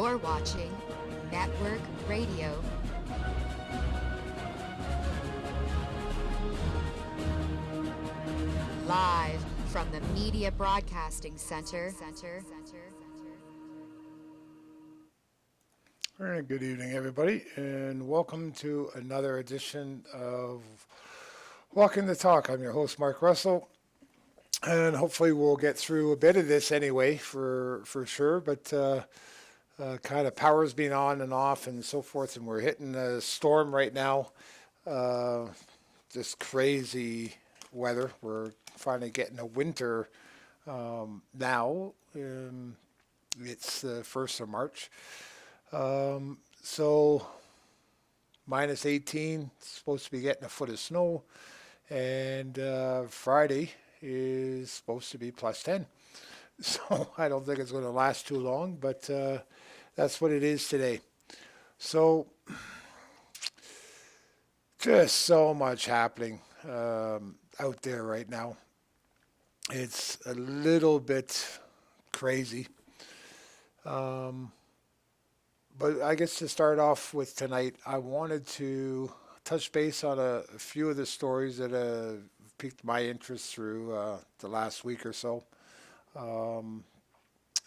You're watching Network Radio. Live from the Media Broadcasting Center. All right, good evening, everybody, and welcome to another edition of Walking the Talk. I'm your host, Mark Russell, and hopefully we'll get through a bit of this anyway, for sure, but kind of power's been on and off and so forth, and we're hitting a storm right now, just crazy weather. We're finally getting a winter now. It's the 1st of March. So minus 18, supposed to be getting a foot of snow, and Friday is supposed to be plus 10. So I don't think it's going to last too long, but that's what it is today. So just so much happening out there right now. It's a little bit crazy. But I guess to start off with tonight, I wanted to touch base on a few of the stories that have piqued my interest through the last week or so.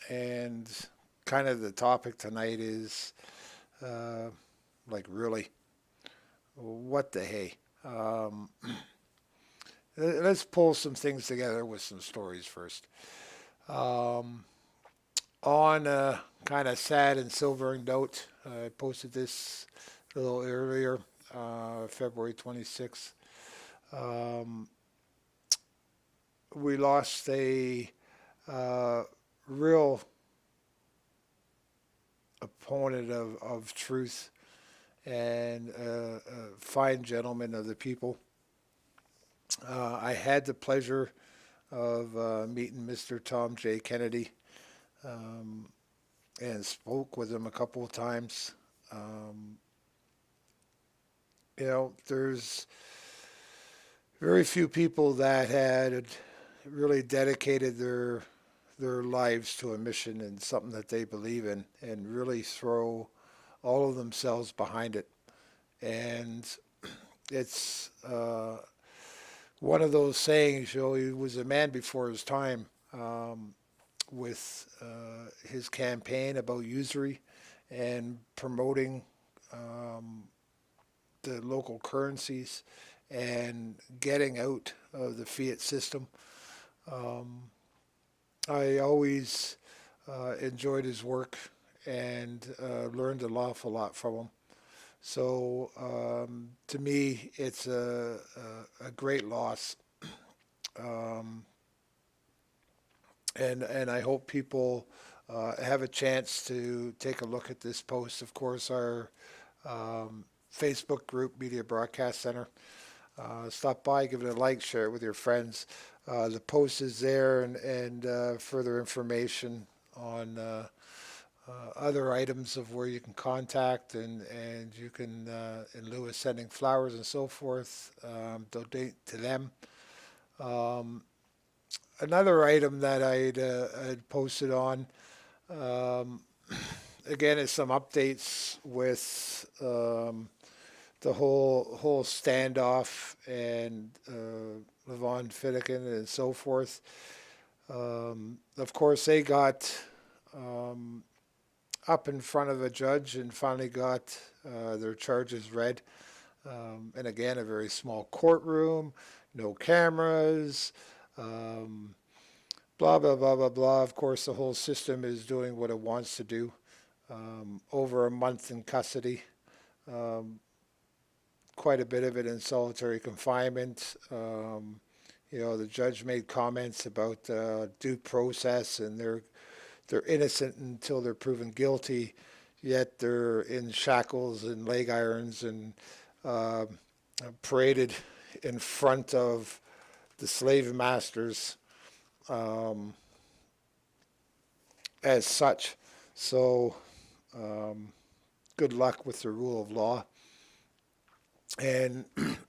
And kind of the topic tonight is, really, what the hey? Let's pull some things together with some stories first. On a kind of sad and silvering note, I posted this a little earlier, February 26th. We lost a real opponent of truth and a fine gentleman of the people. I had the pleasure of meeting Mr. Tom J. Kennedy. And spoke with him a couple of times. There's very few people that had really dedicated their lives to a mission and something that they believe in and really throw all of themselves behind it. And it's one of those sayings, he was a man before his time. With his campaign about usury and promoting the local currencies and getting out of the fiat system. I always enjoyed his work and learned an awful lot from him. So to me, it's a great loss. And I hope people have a chance to take a look at this post. Of course, our Facebook group, Media Broadcast Center. Stop by, give it a like, share it with your friends. The post is there, and further information on other items of where you can contact and you can, in lieu of sending flowers and so forth, donate to them. Another item that I'd posted on, again, is some updates with the whole standoff and Levon Finnegan and so forth. Of course, they got up in front of a judge and finally got their charges read. And again, a very small courtroom, no cameras. Blah, blah, blah, blah, blah. Of course, the whole system is doing what it wants to do. Over a month in custody. Quite a bit of it in solitary confinement. The judge made comments about due process, and they're innocent until they're proven guilty, yet they're in shackles and leg irons and paraded in front of the slave masters as such. So good luck with the rule of law. And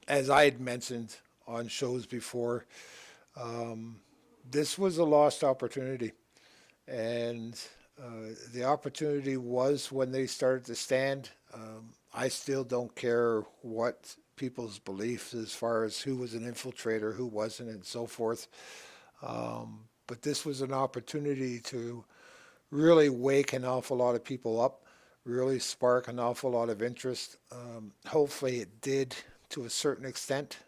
as I had mentioned on shows before, this was a lost opportunity. And The opportunity was when they started to stand. I still don't care what people's beliefs as far as who was an infiltrator, who wasn't, and so forth. But this was an opportunity to really wake an awful lot of people up, really spark an awful lot of interest. Hopefully it did to a certain extent,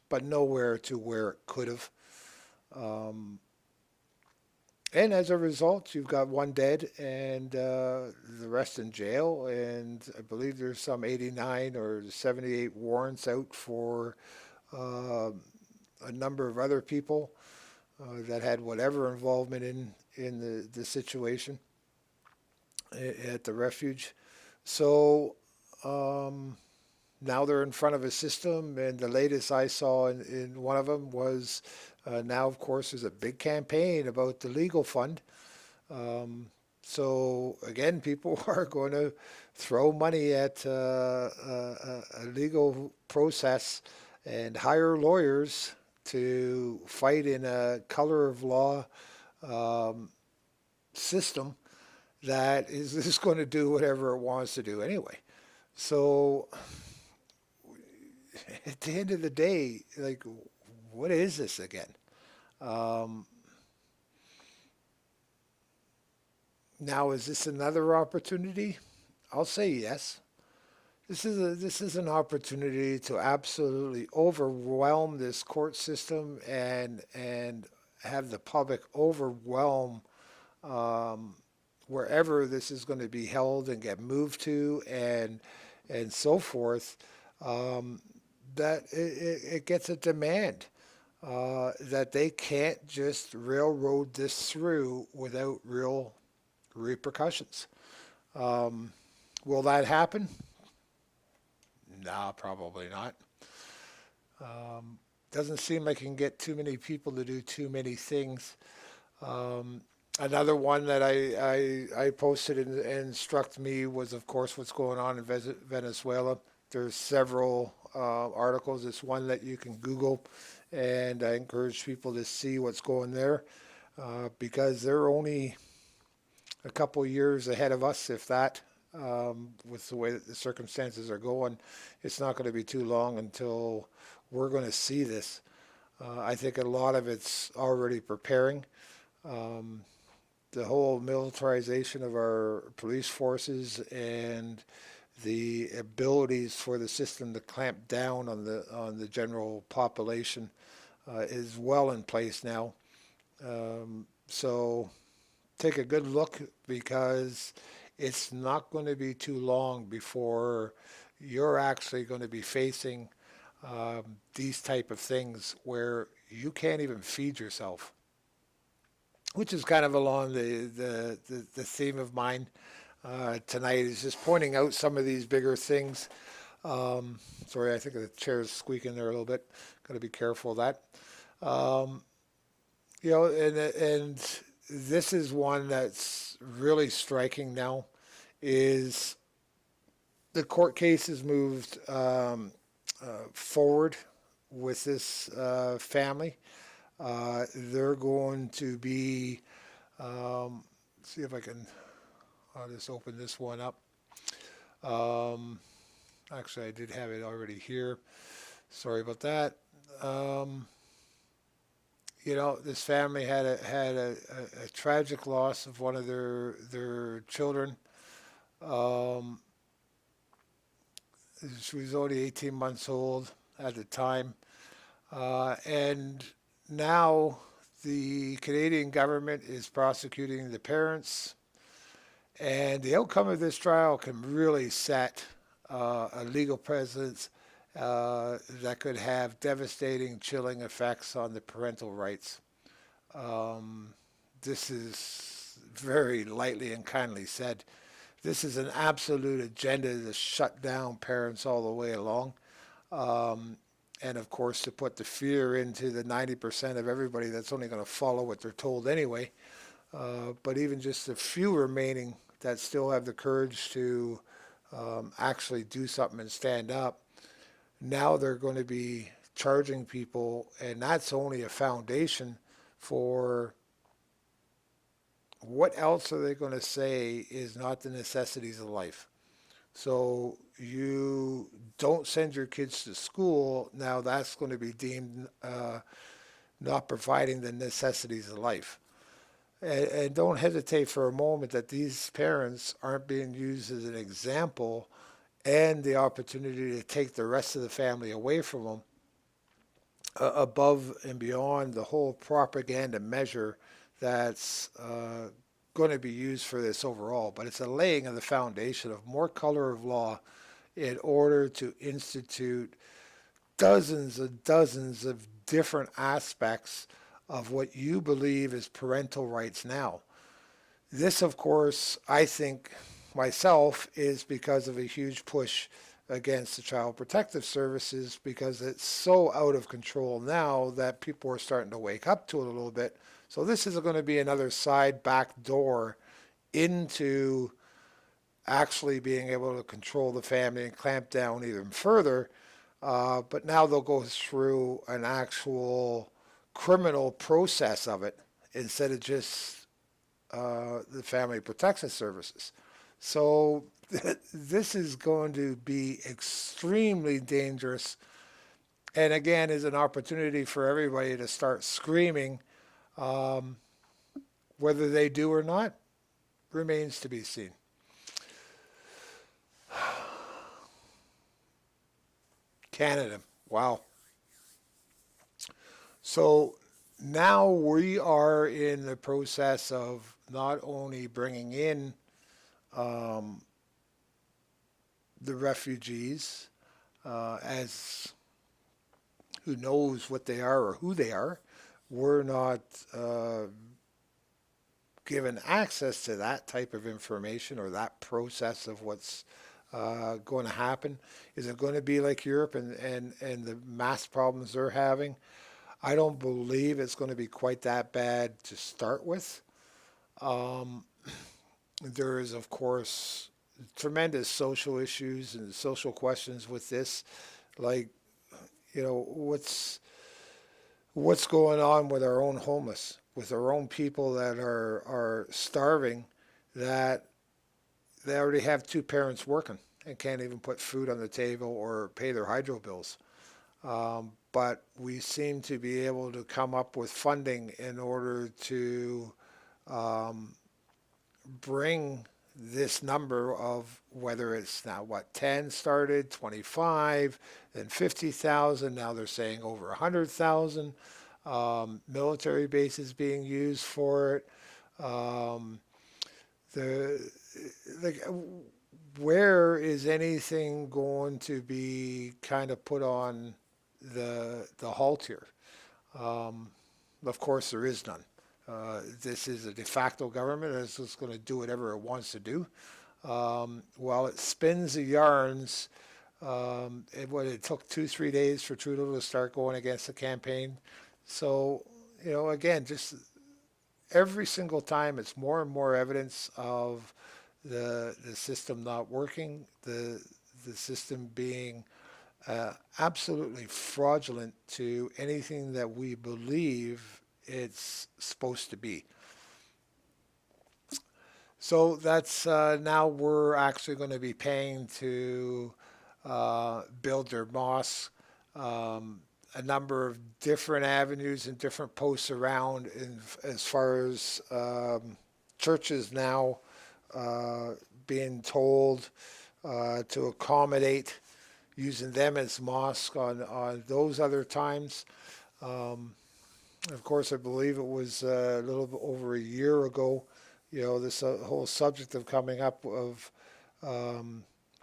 but nowhere to where it could have. Um, and as a result, you've got one dead and the rest in jail. And I believe there's some 89 or 78 warrants out for uh, a number of other people that had whatever involvement in the situation at the refuge. So um, now they're in front of a system, and the latest I saw in one of them was now, of course, there's a big campaign about the legal fund. Um, so again, people are going to throw money at a legal process and hire lawyers to fight in a color of law um, system that is just going to do whatever it wants to do anyway. So at the end of the day, like, what is this again? Um, Now, is this another opportunity? I'll say yes. This is an opportunity to absolutely overwhelm this court system and have the public overwhelm um, wherever this is going to be held and get moved to and so forth. Um, that it gets a demand that they can't just railroad this through without real repercussions. Um, will that happen? No, probably not. Doesn't seem like you can get too many people to do too many things. Um, Another one that I posted and struck me was, of course, what's going on in Venezuela. There's several articles. It's one that you can Google, and I encourage people to see what's going there because they're only a couple years ahead of us, if that, with the way that the circumstances are going. It's not going to be too long until we're going to see this. I think a lot of it's already preparing. Um, the whole militarization of our police forces and the abilities for the system to clamp down on the general population is well in place now. So take a good look because it's not going to be too long before you're actually going to be facing these type of things where you can't even feed yourself, which is kind of along the theme of mine tonight is just pointing out some of these bigger things. Sorry, I think the chair's squeaking there a little bit. Got to be careful of that. Um, and this is one that's really striking now is the court case has moved forward with this family. They're going to be, see if I can, I'll just open this one up. Um, Actually, I did have it already here. Sorry about that. Um, this family had a tragic loss of one of their children. Um, she was only 18 months old at the time, and now the Canadian government is prosecuting the parents, and the outcome of this trial can really set a legal precedent that could have devastating, chilling effects on the parental rights. Um, this is very lightly and kindly said. This is an absolute agenda to shut down parents all the way along. Um, and of course, to put the fear into the 90% of everybody that's only going to follow what they're told anyway. But even just the few remaining that still have the courage to actually do something and stand up, now they're going to be charging people, and that's only a foundation for what else are they going to say is not the necessities of life? So you don't send your kids to school. Now that's going to be deemed not providing the necessities of life. And don't hesitate for a moment that these parents aren't being used as an example and the opportunity to take the rest of the family away from them above and beyond the whole propaganda measure that's going to be used for this overall. But it's a laying of the foundation of more color of law in order to institute dozens and dozens of different aspects of what you believe is parental rights now. This, of course, I think myself, is because of a huge push against the Child Protective Services because it's so out of control now that people are starting to wake up to it a little bit. So this is going to be another side back door into actually being able to control the family and clamp down even further. But now they'll go through an actual criminal process of it instead of just the Family Protection Services. So this is going to be extremely dangerous, and again is an opportunity for everybody to start screaming. Whether they do or not remains to be seen. Canada, wow. So now we are in the process of not only bringing in the refugees as who knows what they are or who they are. We're not given access to that type of information or that process of what's going to happen. Is it going to be like Europe and the mass problems they're having? I don't believe it's going to be quite that bad to start with. There is, of course, tremendous social issues and social questions with this, like, what's going on with our own homeless, with our own people that are starving, that they already have two parents working and can't even put food on the table or pay their hydro bills. But we seem to be able to come up with funding in order to bring this number of, whether it's now 10 started, 25, then 50,000, now they're saying over 100,000, military bases being used for it. The like, where is anything going to be kind of put on the halt here? Of course, there is none. This is a de facto government that's just going to do whatever it wants to do. While it spins the yarns, it took 2-3 days for Trudeau to start going against the campaign. So, again, just every single time it's more and more evidence of the system not working, the system being absolutely fraudulent to anything that we believe it's supposed to be. So that's now we're actually going to be paying to build their mosque, a number of different avenues and different posts around as far as churches now being told to accommodate using them as mosque on those other times. Of course, I believe it was a little bit over a year ago, this whole subject of coming up of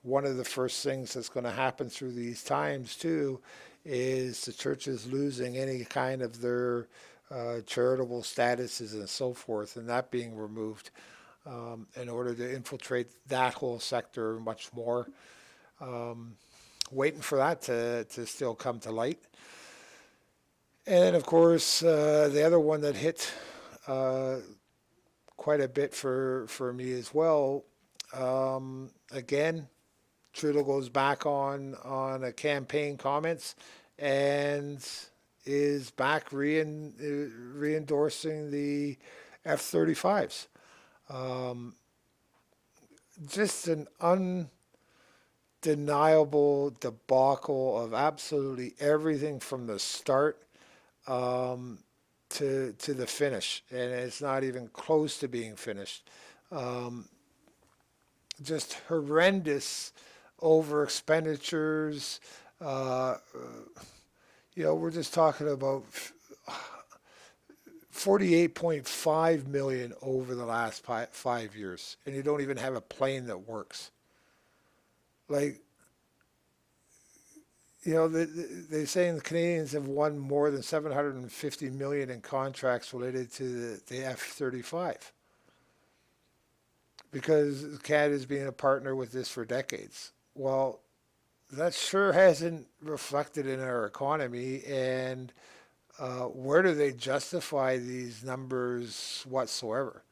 one of the first things that's going to happen through these times too is the churches losing any kind of their charitable statuses and so forth, and that being removed in order to infiltrate that whole sector much more. Waiting for that to still come to light. And of course, the other one that hit quite a bit for me as well, again, Trudeau goes back on a campaign comments and is back re-endorsing the F-35s. Just an undeniable debacle of absolutely everything from the start to the finish, and it's not even close to being finished. Um, just horrendous over expenditures. Uh, we're just talking about 48.5 million over the last 5 years, and you don't even have a plane that works. Like, they're saying the Canadians have won more than 750 million in contracts related to the F-35 because Canada's been a partner with this for decades. Well, that sure hasn't reflected in our economy, and where do they justify these numbers whatsoever?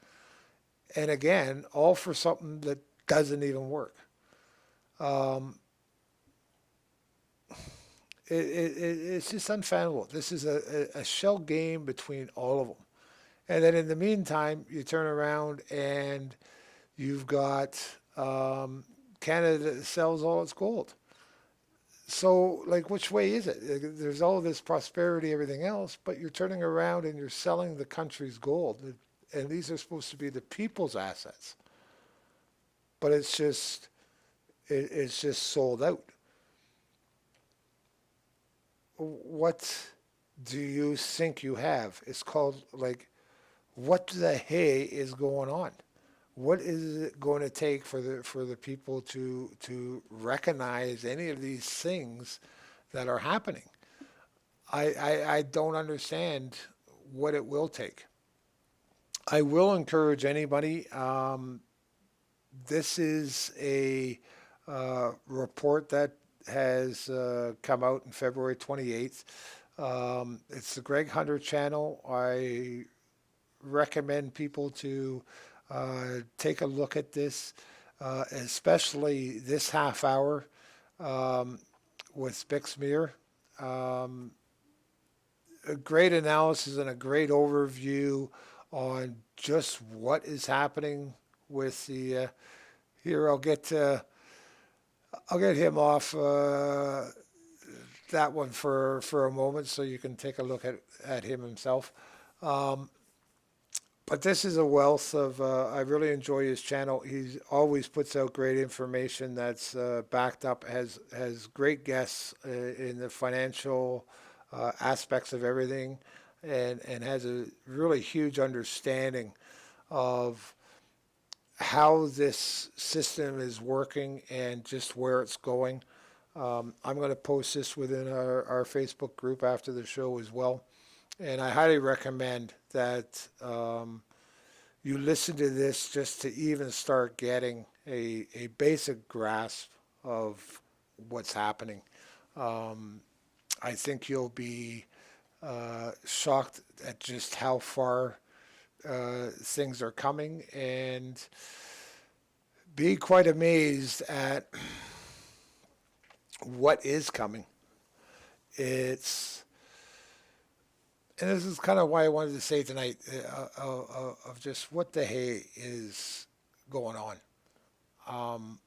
And again, all for something that doesn't even work. Um, it's just unfathomable. This is a shell game between all of them. And then in the meantime, you turn around and you've got Canada that sells all its gold. So, like, which way is it? There's all this prosperity, everything else, but you're turning around and you're selling the country's gold. And these are supposed to be the people's assets. But it's just sold out. What do you think you have? It's called, like, what the hey is going on? What is it going to take for the people to recognize any of these things that are happening? I don't understand what it will take. I will encourage anybody. This is a report that has come out in February 28th. It's the Greg Hunter channel. I recommend people to take a look at this, especially this half hour with Bixmere. Um, a great analysis and a great overview on just what is happening with the. Here, I'll get him off that one for a moment, so you can take a look at him himself. Um, But this is a wealth of. I really enjoy his channel. He always puts out great information that's backed up. Has great guests in the financial aspects of everything, and has a really huge understanding of how this system is working and just where it's going. I'm going to post this within our Facebook group after the show as well. And I highly recommend that you listen to this just to even start getting a basic grasp of what's happening. Um, I think you'll be shocked at just how far things are coming and be quite amazed at what is coming. It's and this is kind of why I wanted to say tonight of just what the hey is going on. Um,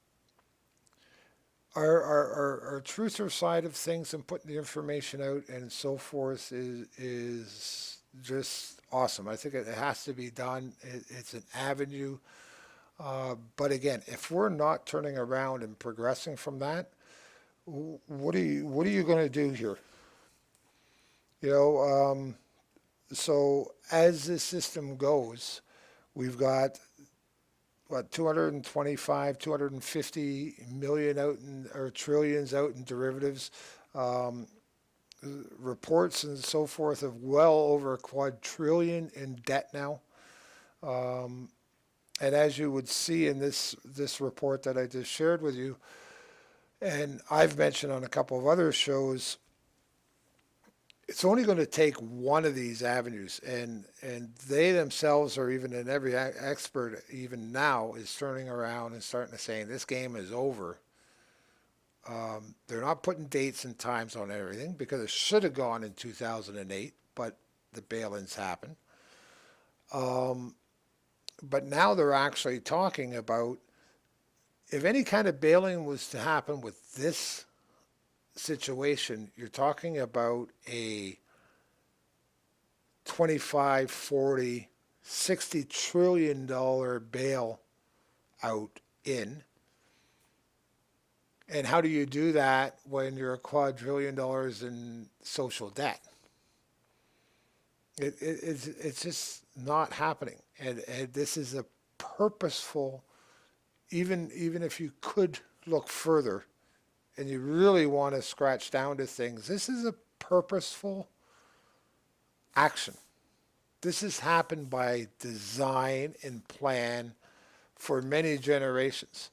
our truther side of things and putting the information out and so forth is just awesome. I think it has to be done. It's an avenue. But again, if we're not turning around and progressing from that, what are you going to do here? You know, so as this system goes, we've got what 225, 250 million out in or trillions out in derivatives. Um, Reports and so forth of well over a quadrillion in debt now. Um, and as you would see in this report that I just shared with you, and I've mentioned on a couple of other shows, it's only going to take one of these avenues, and they themselves are even, and every expert even now is turning around and starting to saying this game is over. They're not putting dates and times on everything because it should have gone in 2008, but the bail-ins happened. Um, But now they're actually talking about if any kind of bailing was to happen with this situation, you're talking about a 25, 40, $60 trillion bail out in. And how do you do that when you're a $250 in social debt? It's just not happening. And this is a purposeful, even if you could look further and you really want to scratch down to things, this is a purposeful action. This has happened by design and plan for many generations.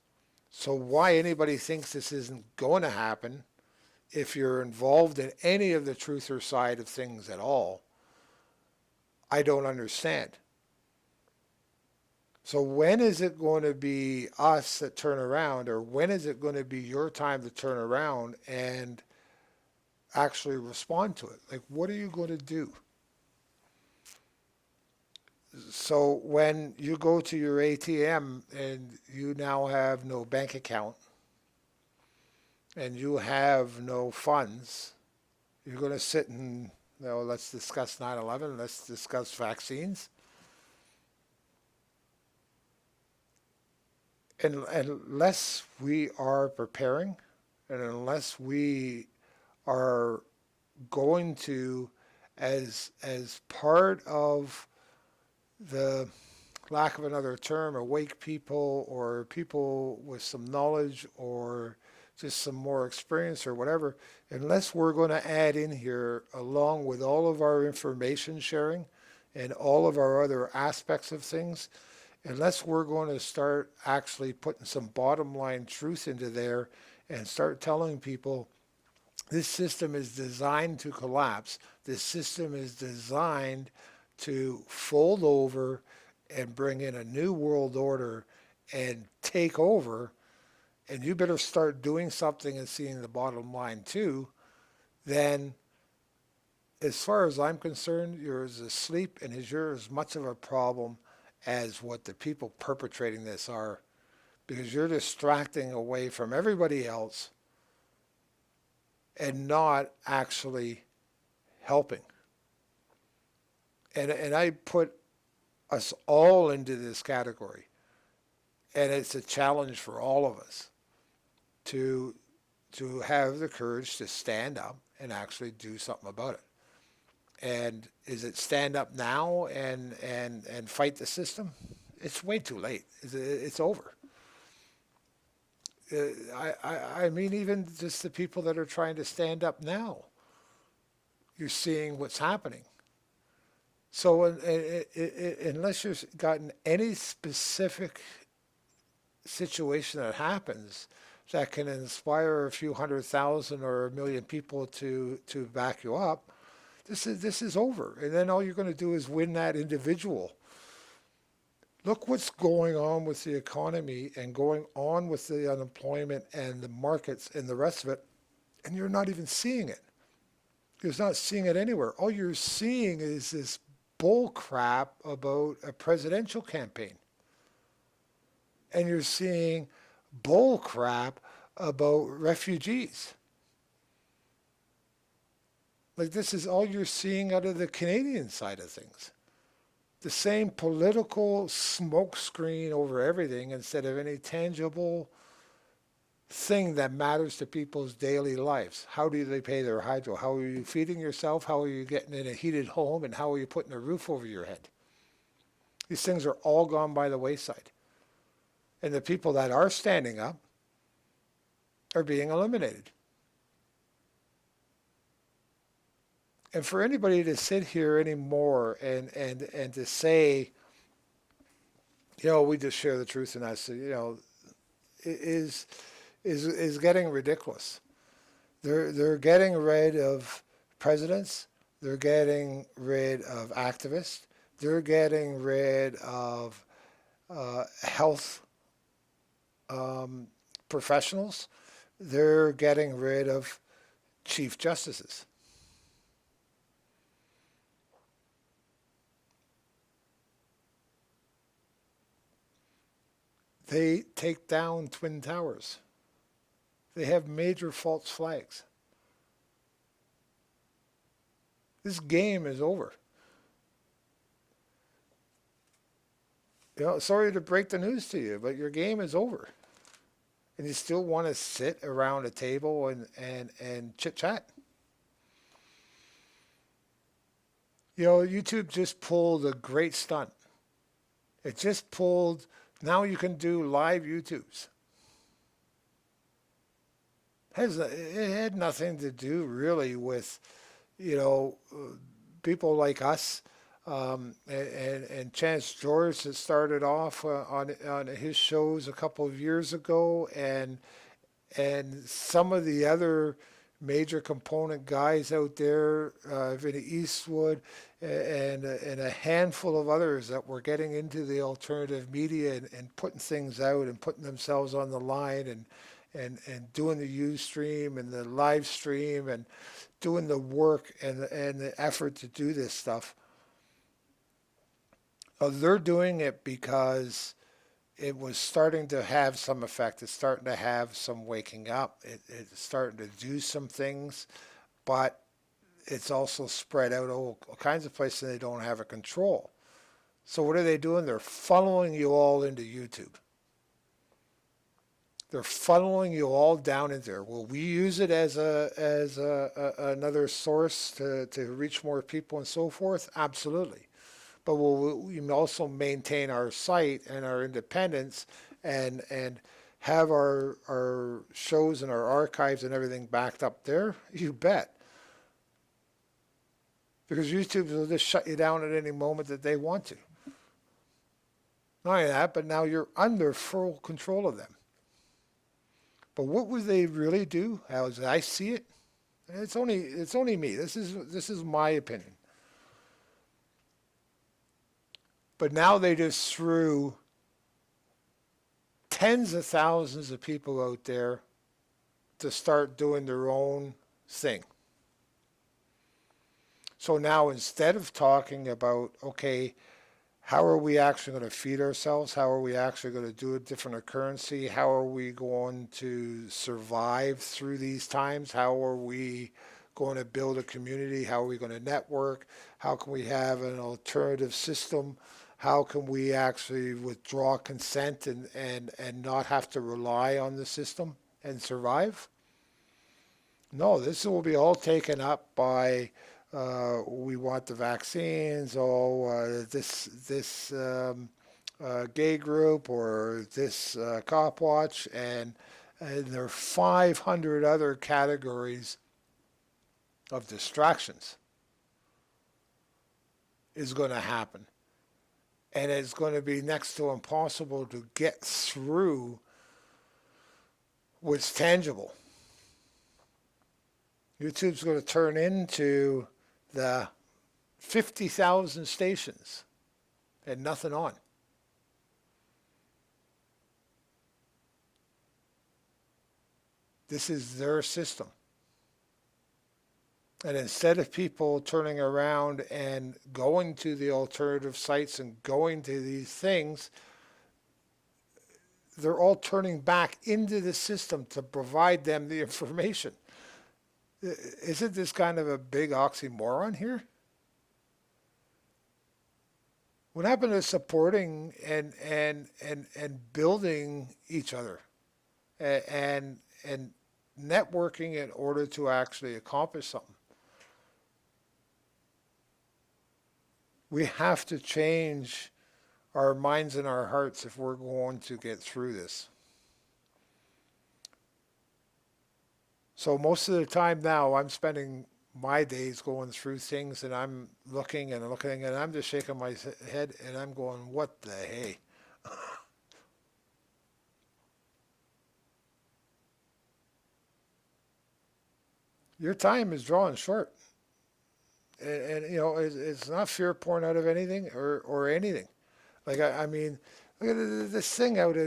So why anybody thinks this isn't going to happen, if you're involved in any of the truther side of things at all, I don't understand. So when is it going to be us that turn around, or when is it going to be your time to turn around and actually respond to it? Like, what are you going to do? So when you go to your ATM and you now have no bank account and you have no funds, you're going to sit and, let's discuss 9/11, let's discuss vaccines. And unless we are preparing and unless we are going to, as part of the lack of another term, awake people or people with some knowledge or just some more experience or whatever, unless we're going to add in here, along with all of our information sharing and all of our other aspects of things, unless we're going to start actually putting some bottom line truth into there and start telling people this system is designed to collapse, this system is designed to fold over and bring in a new world order and take over, and you better start doing something and seeing the bottom line too, then as far as I'm concerned, you're as asleep and you're as much of a problem as what the people perpetrating this are, because you're distracting away from everybody else and not actually helping. And I put us all into this category. And it's a challenge for all of us to have the courage to stand up and actually do something about it. And is it stand up now and fight the system? It's way too late. It's over. I mean, even just the people that are trying to stand up now, you're seeing what's happening. So unless you've gotten any specific situation that happens that can inspire a few 100,000 or 1,000,000 people to back you up, this is over. And then all you're going to do is win that individual. Look what's going on with the economy and going on with the unemployment and the markets and the rest of it, and you're not even seeing it. You're not seeing it anywhere. All you're seeing is this bull crap about a presidential campaign. And you're seeing bull crap about refugees. Like, this is all you're seeing out of the Canadian side of things. The same political smokescreen over everything instead of any tangible thing that matters to people's daily lives. How do they pay their hydro? How are you feeding yourself? How are you getting in a heated home? And how are you putting a roof over your head? These things are all gone by the wayside. And the people that are standing up are being eliminated. And for anybody to sit here anymore and to say, we just share the truth and that's, is getting ridiculous. They're getting rid of presidents. They're getting rid of activists. They're getting rid of health professionals. They're getting rid of chief justices. They take down Twin Towers. They have major false flags. This game is over. You know, sorry to break the news to you, but your game is over. And you still want to sit around a table and chit-chat. You know, YouTube just pulled a great stunt. It just pulled, now you can do live YouTubes. It had nothing to do really with, you know, people like us. And Chance George that started off on his shows a couple of years ago, and some of the other major component guys out there, Vinny Eastwood, and a handful of others that were getting into the alternative media and putting things out and putting themselves on the line and doing the Ustream and the live stream and doing the work and the effort to do this stuff. They're doing it because it was starting to have some effect. It's starting to have some waking up. It's starting to do some things, but it's also spread out all kinds of places they don't have a control. So what are they doing? They're funneling you all into YouTube. They're funneling you all down in there. Will we use it as another source to reach more people and so forth? Absolutely. But will we also maintain our site and our independence and have our shows and our archives and everything backed up there? You bet. Because YouTube will just shut you down at any moment that they want to. Not only that, but now you're under full control of them. But what would they really do, as I see it? It's only me. This is my opinion. But now they just threw tens of thousands of people out there to start doing their own thing. So now instead of talking about, okay, how are we actually going to feed ourselves? How are we actually going to do a different currency? How are we going to survive through these times? How are we going to build a community? How are we going to network? How can we have an alternative system? How can we actually withdraw consent and not have to rely on the system and survive? No, this will be all taken up by we want the vaccines, this gay group or this cop watch, and there are 500 other categories of distractions is going to happen. And it's going to be next to impossible to get through what's tangible. YouTube's going to turn into the 50,000 stations and nothing on. This is their system. And instead of people turning around and going to the alternative sites and going to these things, they're all turning back into the system to provide them the information. Isn't this kind of a big oxymoron here? What happened to supporting and building each other and networking in order to actually accomplish something? We have to change our minds and our hearts if we're going to get through this. So most of the time now, I'm spending my days going through things, and I'm looking and looking, and I'm just shaking my head, and I'm going, what the hey? Your time is drawing short. And you know, it's not fear porn out of anything or anything. Like, I mean, look at this thing out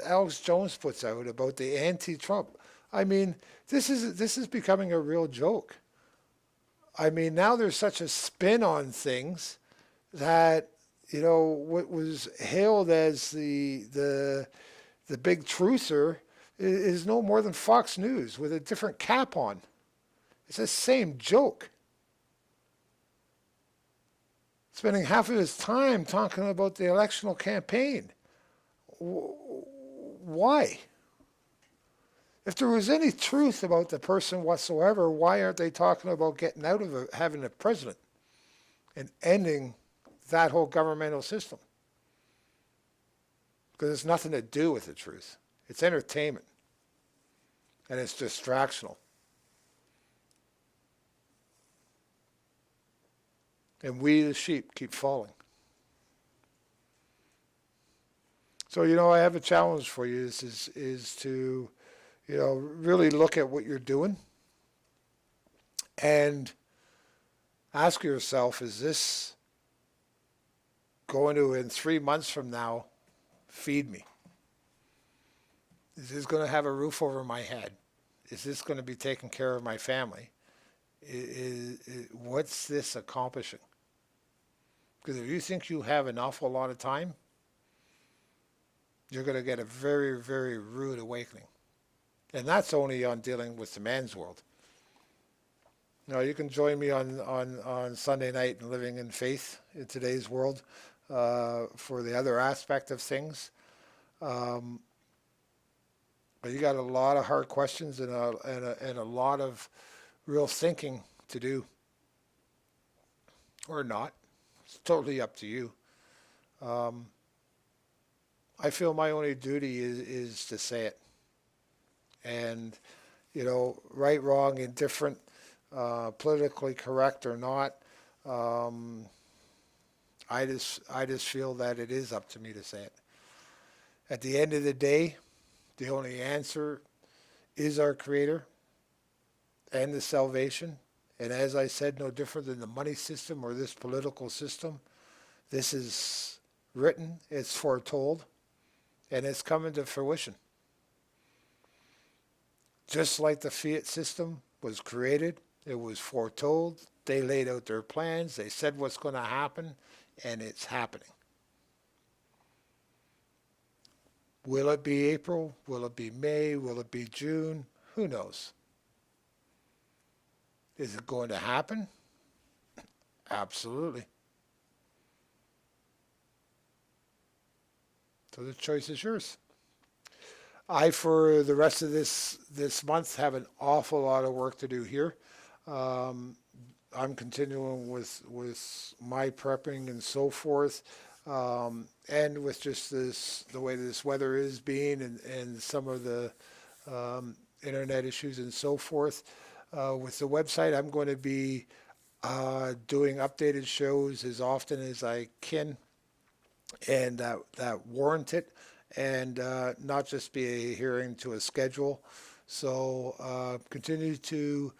Alex Jones puts out about the anti-Trump. I mean, this is becoming a real joke. I mean, now there's such a spin on things that, what was hailed as the big truther is no more than Fox News with a different cap on. It's the same joke. Spending half of his time talking about the electional campaign. Why? If there was any truth about the person whatsoever, why aren't they talking about getting out of having a president and ending that whole governmental system? Because it's nothing to do with the truth. It's entertainment. And it's distractional. And we, the sheep, keep falling. So, I have a challenge for you is to, really look at what you're doing and ask yourself, is this going to, in 3 months from now, feed me? Is this going to have a roof over my head? Is this going to be taking care of my family? What's this accomplishing? Because if you think you have an awful lot of time, you're going to get a very, very rude awakening. And that's only on dealing with the man's world. You can join me on Sunday night in Living in Faith in today's world for the other aspect of things. But you got a lot of hard questions and a lot of real thinking to do. Or not. It's totally up to you. I feel my only duty is to say it. And, right, wrong, indifferent, politically correct or not, I just feel that it is up to me to say it. At the end of the day, the only answer is our Creator and the salvation. And as I said, no different than the money system or this political system. This is written, it's foretold, and it's coming to fruition. Just like the fiat system was created, it was foretold, they laid out their plans, they said what's going to happen, and it's happening. Will it be April? Will it be May? Will it be June? Who knows? Is it going to happen? Absolutely. So the choice is yours. For the rest of this month, have an awful lot of work to do here. I'm continuing with my prepping and so forth, and with just the way this weather is being and some of the internet issues and so forth. With the website, I'm going to be doing updated shows as often as I can, and that warrant it, and not just be adhering to a schedule. So continue to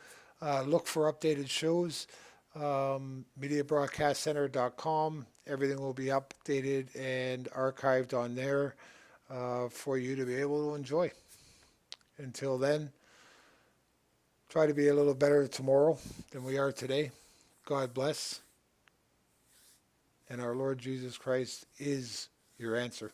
look for updated shows. MediaBroadcastCenter.com. Everything will be updated and archived on there for you to be able to enjoy. Until then, try to be a little better tomorrow than we are today. God bless. And our Lord Jesus Christ is your answer.